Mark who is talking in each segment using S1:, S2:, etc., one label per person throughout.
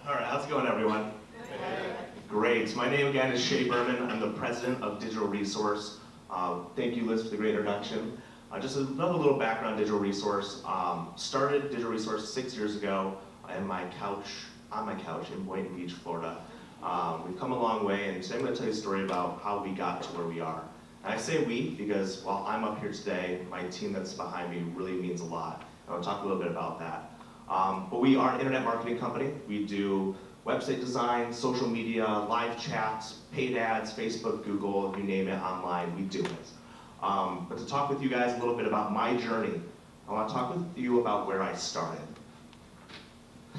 S1: All right, how's it going, everyone? Great. So my name again is Shay Berman. I'm the president of Digital Resource. Thank you, Liz, for the great introduction. Just another little background on Digital Resource. Started Digital Resource 6 years ago on my couch in Boynton Beach, Florida. We've come a long way, and today I'm going to tell you a story about how we got to where we are. And I say we because while I'm up here today, my team that's behind me really means a lot. And I'll talk a little bit about that. But we are an internet marketing company. We do website design, social media, live chats, paid ads, Facebook, Google, you name it, online, we do it. But to talk with you guys a little bit about my journey, I want to talk with you about where I started.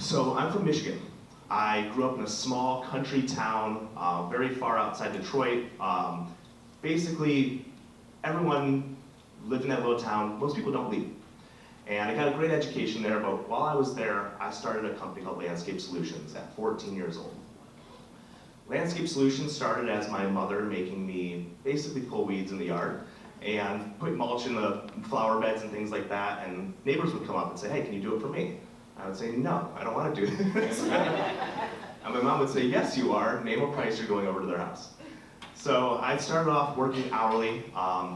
S1: So I'm from Michigan. I grew up in a small country town, very far outside Detroit. Basically, everyone lived in that little town. Most people don't leave. And I got a great education there, but while I was there, I started a company called Landscape Solutions at 14 years old. Landscape Solutions started as my mother making me basically pull weeds in the yard and put mulch in the flower beds and things like that, and neighbors would come up and say, hey, can you do it for me? I would say, no, I don't want to do this. And my mom would say, yes, you are. Name a price, you're going over to their house. So I started off working hourly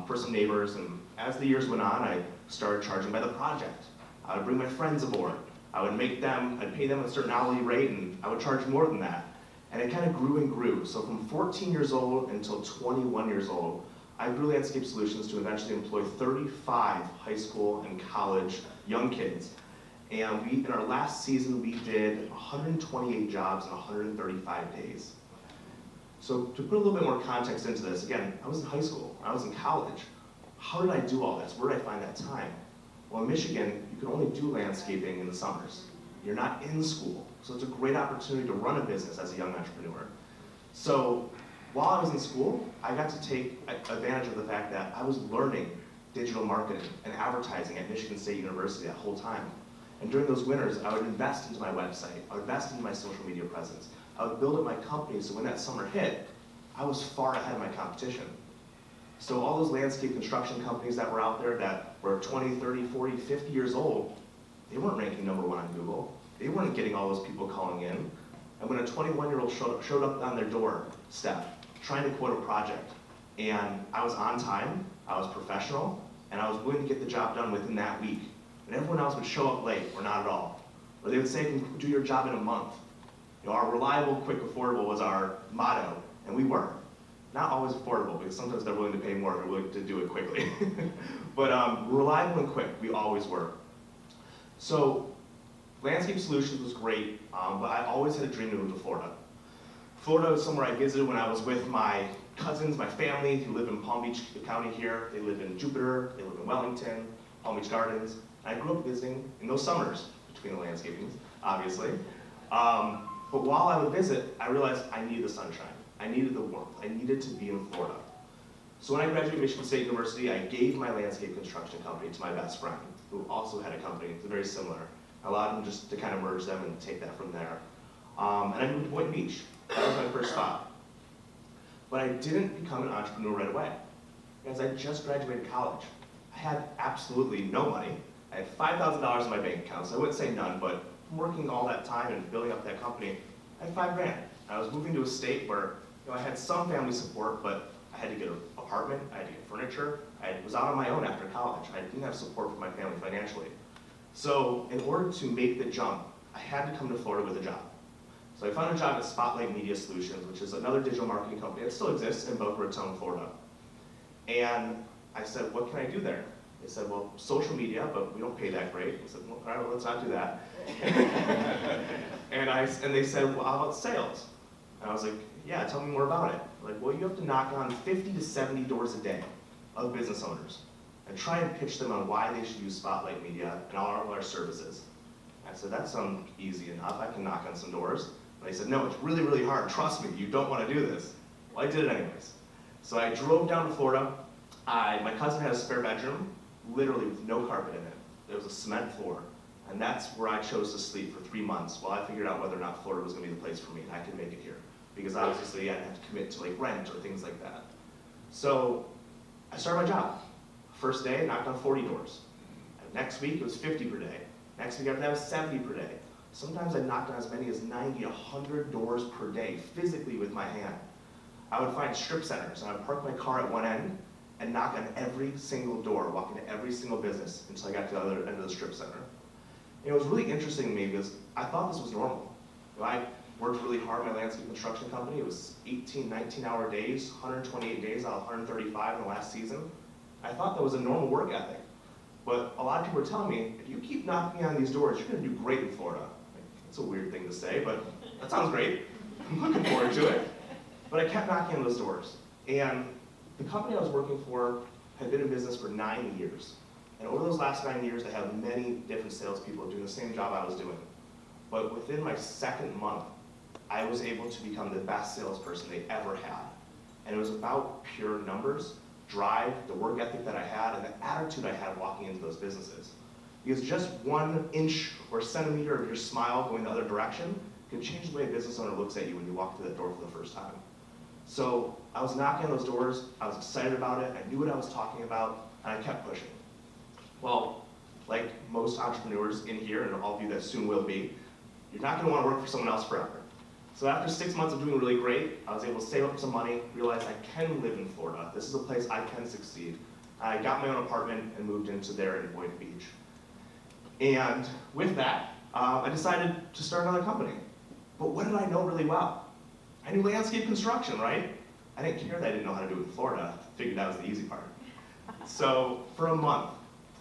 S1: for some neighbors, and as the years went on, I started charging by the project. I would bring my friends aboard. I'd pay them a certain hourly rate, and I would charge more than that. And it kind of grew and grew. So from 14 years old until 21 years old, I grew Landscape Solutions to eventually employ 35 high school and college young kids. And in our last season, we did 128 jobs in 135 days. So to put a little bit more context into this, again, I was in high school, I was in college. How did I do all this? Where did I find that time? Well, in Michigan, you can only do landscaping in the summers. You're not in school, so it's a great opportunity to run a business as a young entrepreneur. So while I was in school, I got to take advantage of the fact that I was learning digital marketing and advertising at Michigan State University that whole time. And during those winters, I would invest into my website, I would invest into my social media presence. I would build up my company so when that summer hit, I was far ahead of my competition. So all those landscape construction companies that were out there that were 20, 30, 40, 50 years old, they weren't ranking #1 on Google. They weren't getting all those people calling in. And when a 21-year-old showed up on their doorstep trying to quote a project, and I was on time, I was professional, and I was willing to get the job done within that week. And everyone else would show up late, or not at all. Or they would say, you can do your job in a month. You know, our reliable, quick, affordable was our motto, and we were. Not always affordable, because sometimes they're willing to pay more if they're willing to do it quickly. But reliable and quick, we always were. So Landscape Solutions was great, but I always had a dream to move to Florida. Florida was somewhere I visited when I was with my cousins, my family, who live in Palm Beach County here. They live in Jupiter, they live in Wellington, Palm Beach Gardens. I grew up visiting in those summers between the landscaping, obviously. But while I would visit, I realized I needed the sunshine. I needed the warmth. I needed to be in Florida. So when I graduated Michigan State University, I gave my landscape construction company to my best friend, who also had a company. It's very similar. I allowed him just to kind of merge them and take that from there. And I moved to Boynton Beach. That was my first spot. But I didn't become an entrepreneur right away, because I just graduated college. I had absolutely no money. I had $5,000 in my bank account, so I wouldn't say none, but working all that time and building up that company, I had $5 grand. I was moving to a state where I had some family support, but I had to get an apartment, I had to get furniture, I was out on my own after college. I didn't have support from my family financially. So in order to make the jump, I had to come to Florida with a job. So I found a job at Spotlight Media Solutions, which is another digital marketing company that still exists in Boca Raton, Florida. And I said, what can I do there? They said, well, social media, but we don't pay that great. I said, well, all right, well, let's not do that. and they said, well, how about sales? And I was like, yeah, tell me more about it. Like, well, you have to knock on 50 to 70 doors a day of business owners and try and pitch them on why they should use Spotlight Media and all of our services. I said, that sounds easy enough. I can knock on some doors. And they said, no, it's really, really hard. Trust me, you don't want to do this. Well, I did it anyways. So I drove down to Florida. My cousin had a spare bedroom, literally with no carpet in it. There was a cement floor. And that's where I chose to sleep for 3 months while I figured out whether or not Florida was going to be the place for me and I could make it here. Because obviously I didn't have to commit to like rent or things like that. So I started my job. First day, I knocked on 40 doors. And next week it was 50 per day. Next week after that was 70 per day. Sometimes I knocked on as many as 90, 100 doors per day, physically with my hand. I would find strip centers, and I would park my car at one end and knock on every single door, walk into every single business until I got to the other end of the strip center. And it was really interesting to me because I thought this was normal. I worked really hard in my landscape construction company. It was 18, 19-hour days, 128 days out of 135 in the last season. I thought that was a normal work ethic. But a lot of people were telling me, if you keep knocking on these doors, you're going to do great in Florida. It's a weird thing to say, but that sounds great. I'm looking forward to it. But I kept knocking on those doors. And the company I was working for had been in business for 9 years. And over those last 9 years, they had many different salespeople doing the same job I was doing. But within my second month, I was able to become the best salesperson they ever had. And it was about pure numbers, drive, the work ethic that I had, and the attitude I had walking into those businesses. Because just 1 inch or centimeter of your smile going the other direction can change the way a business owner looks at you when you walk through that door for the first time. So I was knocking on those doors, I was excited about it, I knew what I was talking about, and I kept pushing. Well, like most entrepreneurs in here, and all of you that soon will be, you're not gonna wanna work for someone else forever. So after 6 months of doing really great, I was able to save up some money, realize I can live in Florida. This is a place I can succeed. I got my own apartment and moved into there in Boynton Beach. And with that, I decided to start another company. But what did I know really well? I knew landscape construction, right? I didn't care that I didn't know how to do it in Florida. I figured that was the easy part. So for a month,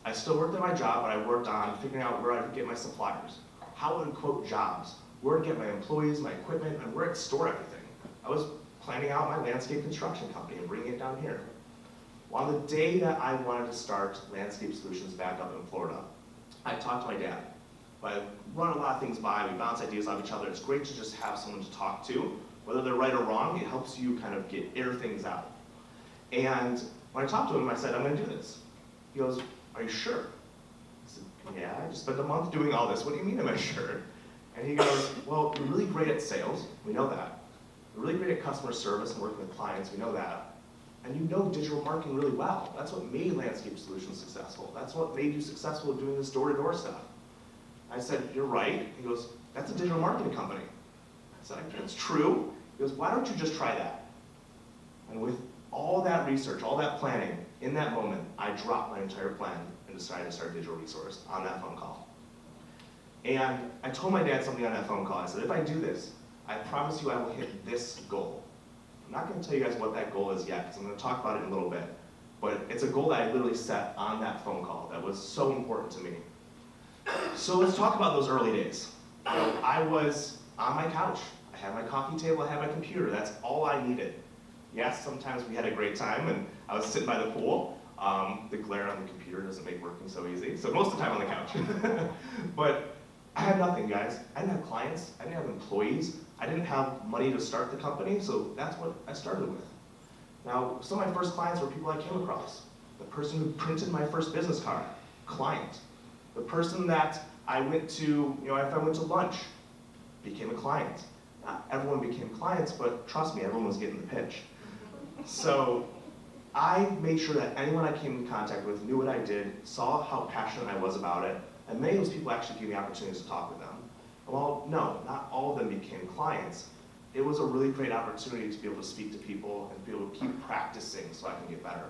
S1: I still worked at my job, but I worked on figuring out where I could get my suppliers, how I would quote jobs, where to get my employees, my equipment, and where to store everything. I was planning out my landscape construction company and bringing it down here. Well, on the day that I wanted to start Landscape Solutions back up in Florida, I talked to my dad. I run a lot of things by, we bounce ideas off each other. It's great to just have someone to talk to. Whether they're right or wrong, it helps you kind of air things out. And when I talked to him, I said, I'm gonna do this. He goes, are you sure? I said, yeah, I just spent a month doing all this. What do you mean am I sure? And he goes, well, you're really great at sales, we know that. You're really great at customer service and working with clients, we know that. And you know digital marketing really well. That's what made Landscape Solutions successful. That's what made you successful doing this door-to-door stuff. I said, you're right. He goes, that's a digital marketing company. I said, that's true. He goes, why don't you just try that? And with all that research, all that planning, in that moment, I dropped my entire plan and decided to start Digital Resource on that phone call. And I told my dad something on that phone call. I said, if I do this, I promise you I will hit this goal. I'm not going to tell you guys what that goal is yet, because I'm going to talk about it in a little bit. But it's a goal that I literally set on that phone call that was so important to me. So let's talk about those early days. You know, I was on my couch. I had my coffee table, I had my computer. That's all I needed. Yes, sometimes we had a great time, and I was sitting by the pool. The glare on the computer doesn't make working so easy, so most of the time on the couch. But I had nothing, guys. I didn't have clients, I didn't have employees, I didn't have money to start the company, so that's what I started with. Now, some of my first clients were people I came across. The person who printed my first business card, client. The person that I went to, if I went to lunch, became a client. Not everyone became clients, but trust me, everyone was getting the pitch. So I made sure that anyone I came in contact with knew what I did, saw how passionate I was about it, and many of those people actually gave me opportunities to talk with them. Well, no, not all of them became clients. It was a really great opportunity to be able to speak to people and be able to keep practicing so I can get better.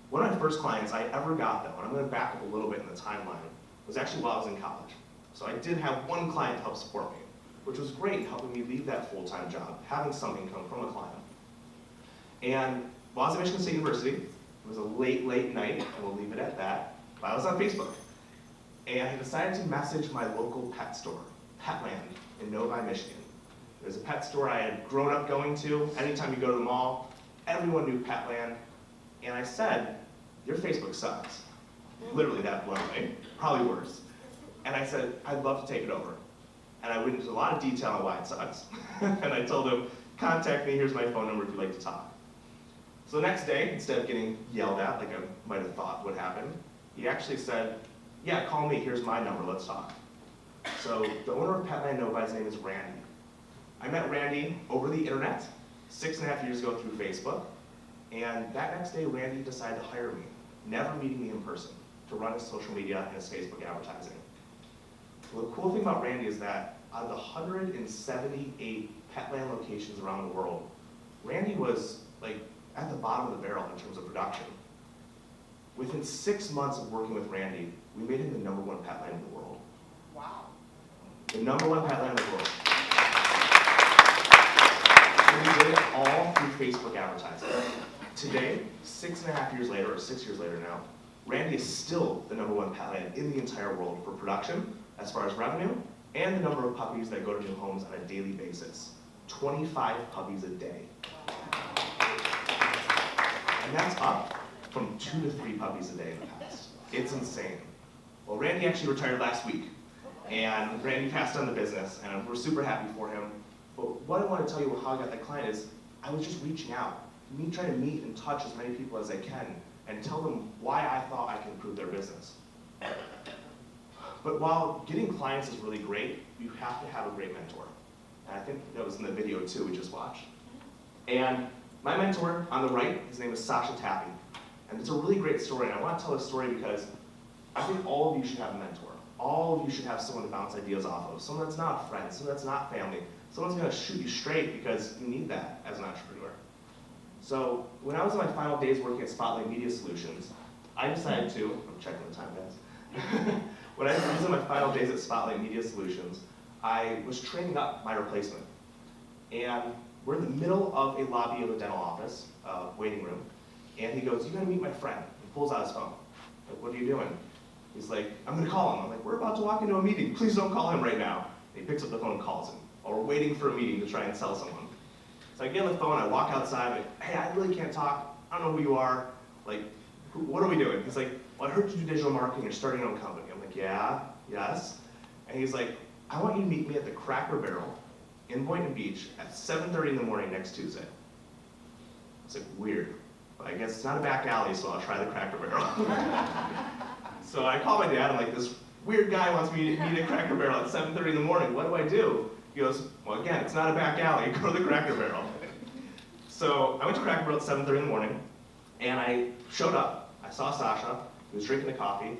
S1: One of my first clients I ever got, though, and I'm going to back up a little bit in the timeline, was actually while I was in college. So I did have one client help support me, which was great, helping me leave that full-time job, having some income from a client. And while I was at Michigan State University, it was a late night, and we'll leave it at that, but I was on Facebook. And I decided to message my local pet store, PETLAND, in Novi, Michigan. It was a pet store I had grown up going to. Anytime you go to the mall, everyone knew PETLAND. And I said, your Facebook sucks. Literally that bluntly, probably worse. And I said, I'd love to take it over. And I went into a lot of detail on why it sucks. And I told him, contact me, here's my phone number if you'd like to talk. So the next day, instead of getting yelled at like I might have thought would happen, he actually said, yeah, call me, here's my number, let's talk. So the owner of PETLAND Novi's name is Randy. I met Randy over the internet 6.5 years ago through Facebook. And that next day, Randy decided to hire me, never meeting me in person, to run his social media and his Facebook advertising. Well, the cool thing about Randy is that out of the 178 PETLAND locations around the world, Randy was like at the bottom of the barrel in terms of production. Within 6 months of working with Randy, we made him the #1 PETLAND in the world.
S2: Wow.
S1: The #1 PETLAND in the world. And we did it all through Facebook advertising. Today, 6.5 years later, or 6 years later now, Randy is still the #1 PETLAND in the entire world for production, as far as revenue, and the number of puppies that go to new homes on a daily basis. 25 puppies a day. And that's up from 2 to 3 puppies a day in the past. It's insane. Well, Randy actually retired last week, and Randy passed on the business, and we're super happy for him. But what I want to tell you how I got that client is, I was just reaching out, trying to meet and touch as many people as I can, and tell them why I thought I could improve their business. But while getting clients is really great, you have to have a great mentor. And I think that was in the video too we just watched. And my mentor on the right, his name is Sasha Tappy. And it's a really great story, and I want to tell this story because I think all of you should have a mentor. All of you should have someone to bounce ideas off of. Someone that's not a friend, someone that's not family. Someone's going to shoot you straight because you need that as an entrepreneur. So when I was in my final days working at Spotlight Media Solutions, I decided to, I'm checking the time, guys. When I was in my final days at Spotlight Media Solutions, I was training up my replacement. And we're in the middle of a lobby of a dental office, waiting room, and he goes, "You gotta meet my friend." He pulls out his phone. I'm like, "What are you doing?" He's like, "I'm gonna call him." I'm like, "We're about to walk into a meeting. Please don't call him right now." And he picks up the phone and calls him. While we're waiting for a meeting to try and sell someone. So I get on the phone, I walk outside, I'm like, "Hey, I really can't talk. I don't know who you are. Like, what are we doing?" He's like, "Well, I heard you do digital marketing. You're starting your own company." I'm like, "Yeah, yes." And he's like, "I want you to meet me at the Cracker Barrel in Boynton Beach at 7:30 in the morning next Tuesday." It's like, weird. But I guess it's not a back alley, so I'll try the Cracker Barrel. So I call my dad, I'm like, "This weird guy wants me to meet at Cracker Barrel at 7:30 in the morning. What do I do?" He goes, "Well, again, it's not a back alley. Go to the Cracker Barrel." So I went to Cracker Barrel at 7:30 in the morning, and I showed up. I saw Sasha. He was drinking a coffee.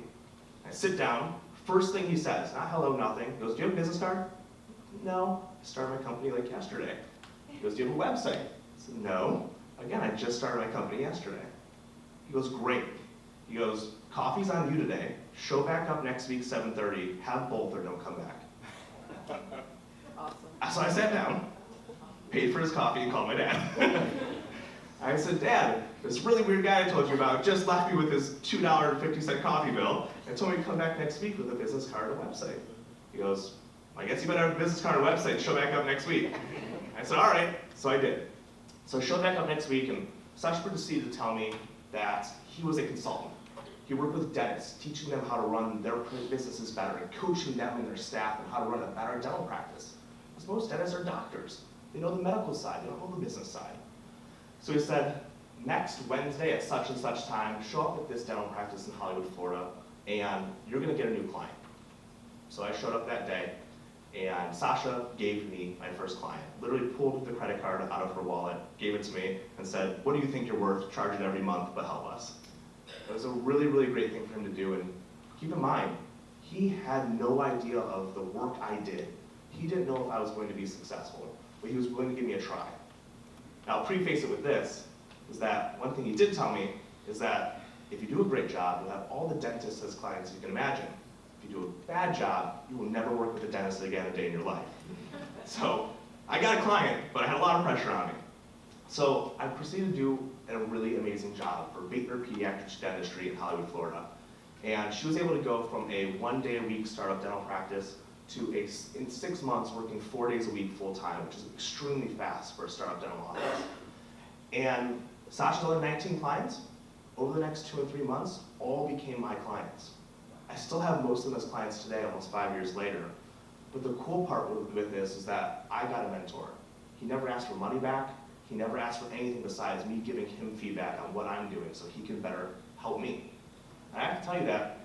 S1: I sit down. First thing he says, not hello, nothing. He goes, "Do you have a business card?" "No. I started my company like yesterday." He goes, "Do you have a website?" I said, "No. Again, I just started my company yesterday." He goes, "Great." He goes, "Coffee's on you today. Show back up next week, 7:30. Have both or don't come back."
S2: Awesome.
S1: So I sat down, paid for his coffee, and called my dad. I said, "Dad, this really weird guy I told you about just left me with his $2.50 coffee bill and told me to come back next week with a business card and a website." He goes, "I guess you better have a business card and a website and show back up next week." I said, "All right." So I did. So I showed back up next week, and Sasha proceeded to tell me that he was a consultant. He worked with dentists, teaching them how to run their businesses better and coaching them and their staff on how to run a better dental practice. Because most dentists are doctors. They know the medical side, they don't know the business side. So he said, "Next Wednesday at such and such time, show up at this dental practice in Hollywood, Florida, and you're gonna get a new client." So I showed up that day, and Sasha gave me my first client. Literally pulled the credit card out of her wallet, gave it to me, and said, "What do you think you're worth? Charge it every month, but help us." It was a really, really great thing for him to do, and keep in mind, he had no idea of the work I did. He didn't know if I was going to be successful, but he was willing to give me a try. Now, I'll preface it with this, is that one thing he did tell me is that if you do a great job, you'll have all the dentists as clients you can imagine. If you do a bad job, you will never work with a dentist again a day in your life. So I got a client, but I had a lot of pressure on me. So I proceeded to do a really amazing job for Batener Pediatrics Dentistry in Hollywood, Florida. And she was able to go from a 1-day-a-week startup dental practice to in 6 months working 4 days a week full time, which is extremely fast for a startup dental office. And Sasha's only 19 clients. Over the next 2 and 3 months, all became my clients. I still have most of them as clients today, almost 5 years later. But the cool part with this is that I got a mentor. He never asked for money back. He never asked for anything besides me giving him feedback on what I'm doing so he can better help me. And I have to tell you that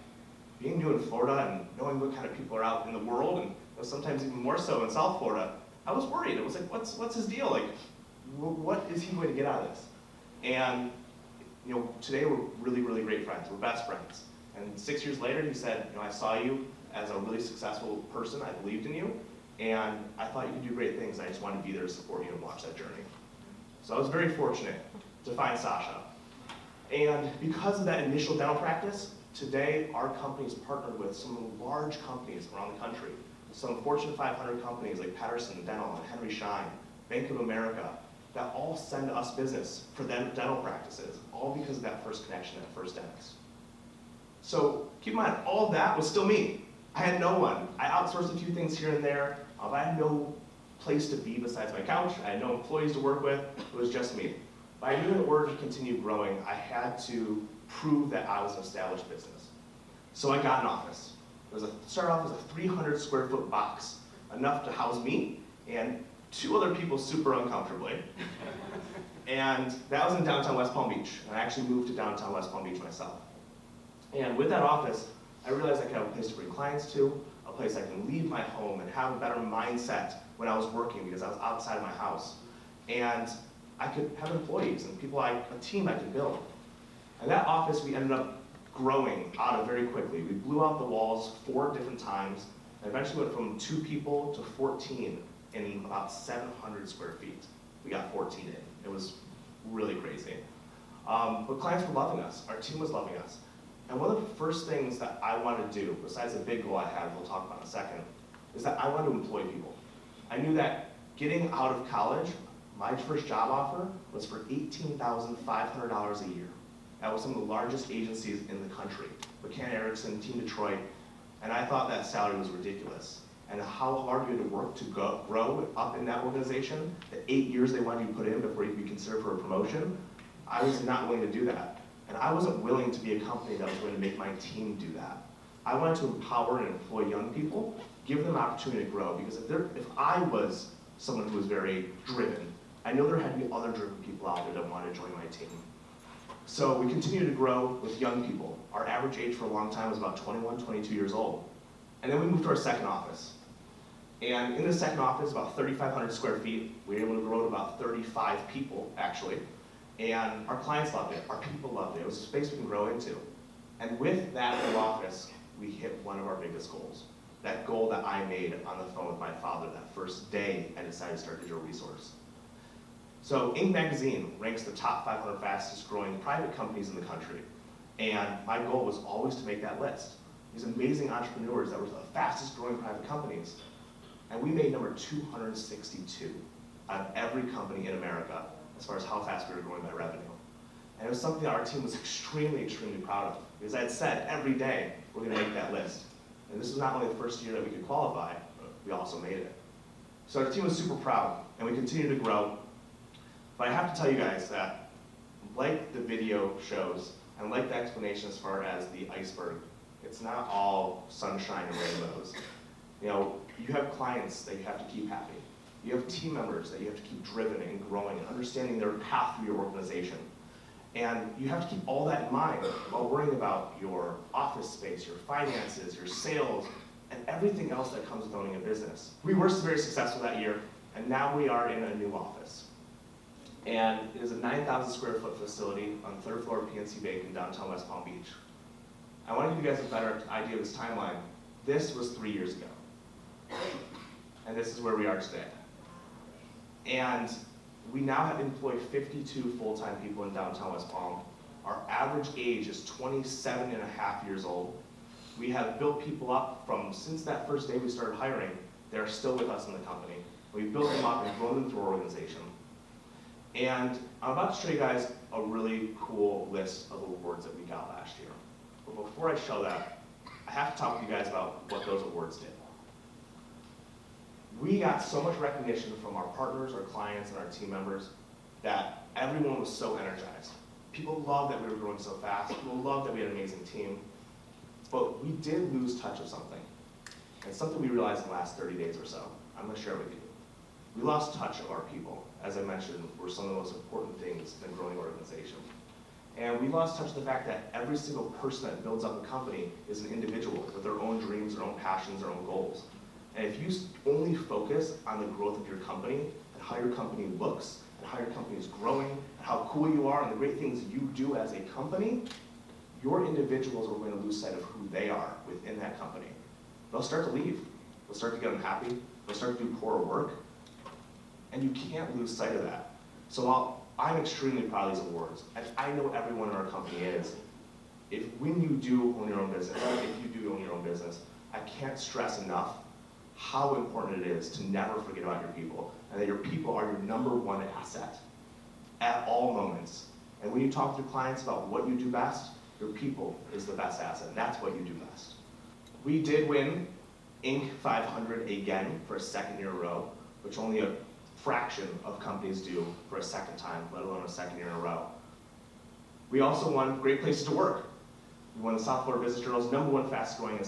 S1: being new in Florida and knowing what kind of people are out in the world, and sometimes even more so in South Florida, I was worried. It was like, what's his deal? Like, what is he going to get out of this? And today we're really, really great friends. We're best friends. And 6 years later, he said, "I saw you as a really successful person. I believed in you, and I thought you could do great things. I just wanted to be there to support you and watch that journey. So I was very fortunate to find Sasha. And because of that initial dental practice, today our company is partnered with some large companies around the country. Some Fortune 500 companies like Patterson Dental and Henry Schein, Bank of America, that all send us business for their dental practices, all because of that first connection, that first dentist. So keep in mind, all of that was still me. I had no one. I outsourced a few things here and there, but I had no place to be besides my couch. I had no employees to work with. It was just me. But I knew in order to continue growing, I had to prove that I was an established business. So I got an office. Started off as a 300 square foot box, enough to house me and 2 other people super uncomfortably. And that was in downtown West Palm Beach. And I actually moved to downtown West Palm Beach myself. And with that office, I realized I could have a place to bring clients to, a place I can leave my home and have a better mindset when I was working because I was outside of my house. And I could have employees and a team I could build. And that office we ended up growing out of very quickly. We blew out the walls 4 different times, and eventually went from 2 people to 14 in about 700 square feet. We got 14 in. It was really crazy. But clients were loving us. Our team was loving us. And one of the first things that I wanted to do, besides the big goal I had, we'll talk about in a second, is that I wanted to employ people. I knew that getting out of college, my first job offer was for $18,500 a year. That was some of the largest agencies in the country, McCann Erickson, Team Detroit, and I thought that salary was ridiculous. And how hard you had to work to grow up in that organization, the 8 years they wanted you to put in before you could be considered for a promotion, I was not willing to do that. And I wasn't willing to be a company that was going to make my team do that. I wanted to empower and employ young people, give them opportunity to grow, because if I was someone who was very driven, I know there had to be other driven people out there that wanted to join my team. So we continued to grow with young people. Our average age for a long time was about 21, 22 years old. And then we moved to our second office. And in the second office, about 3,500 square feet, we were able to grow to about 35 people, actually. And our clients loved it, our people loved it. It was a space we can grow into. And with that new office, we hit one of our biggest goals. That goal that I made on the phone with my father that first day I decided to start Digital Resource. So Inc. magazine ranks the top 500 fastest growing private companies in the country. And my goal was always to make that list. These amazing entrepreneurs that were the fastest growing private companies. And we made number 262 out of every company in America as far as how fast we were growing by revenue. And it was something that our team was extremely, extremely proud of. Because I had said every day, we're gonna make that list. And this was not only the first year that we could qualify, but we also made it. So our team was super proud, and we continued to grow. But I have to tell you guys that, like the video shows, and like the explanation as far as the iceberg, it's not all sunshine and rainbows. You know, you have clients that you have to keep happy. You have team members that you have to keep driven and growing and understanding their path through your organization. And you have to keep all that in mind while worrying about your office space, your finances, your sales, and everything else that comes with owning a business. We were very successful that year, and now we are in a new office. And it is a 9,000 square foot facility on the 3rd floor of PNC Bank in downtown West Palm Beach. I want to give you guys a better idea of this timeline. This was 3 years ago. And this is where we are today. And we now have employed 52 full-time people in downtown West Palm. Our average age is 27 and a half years old. We have built people up since that first day we started hiring, they're still with us in the company. We built them up and grown them through our organization. And I'm about to show you guys a really cool list of awards that we got last year. But before I show that, I have to talk to you guys about what those awards did. We got so much recognition from our partners, our clients, and our team members that everyone was so energized. People loved that we were growing so fast. People loved that we had an amazing team. But we did lose touch of something. And something we realized in the last 30 days or so. I'm going to share it with you. We lost touch of our people. As I mentioned, were some of the most important things in a growing organization. And we lost touch of the fact that every single person that builds up a company is an individual with their own dreams, their own passions, their own goals. And if you only focus on the growth of your company and how your company looks and how your company is growing and how cool you are and the great things you do as a company, your individuals are going to lose sight of who they are within that company. they'll start to leave. They'll start to get unhappy. They'll start to do poor work. And you can't lose sight of that. So while I'm extremely proud of these awards, and I know everyone in our company is, when you do own your own business, I can't stress enough how important it is to never forget about your people, and that your people are your #1 asset at all moments. And when you talk to clients about what you do best, your people is the best asset, and that's what you do best. We did win Inc. 500 again for a second year in a row, which only a fraction of companies do for a second time, let alone a second year in a row. We also won Great Places to Work. We won the South Florida Business Journal's #1 fastest growing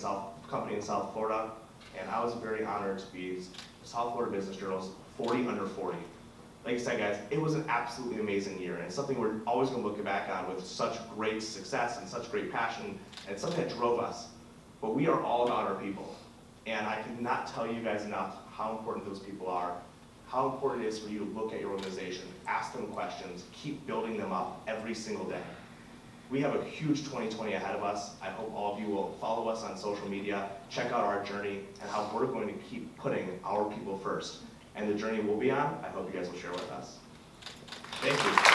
S1: company in South Florida, and I was very honored to be South Florida Business Journal's 40 under 40. Like I said, guys, it was an absolutely amazing year, and it's something we're always going to look back on with such great success and such great passion, and it's something that drove us. But we are all about our people, and I cannot tell you guys enough how important those people are, how important it is for you to look at your organization, ask them questions, keep building them up every single day. We have a huge 2020 ahead of us. I hope all of you will follow us on social media, check out our journey, and how we're going to keep putting our people first. And the journey we'll be on, I hope you guys will share with us. Thank you.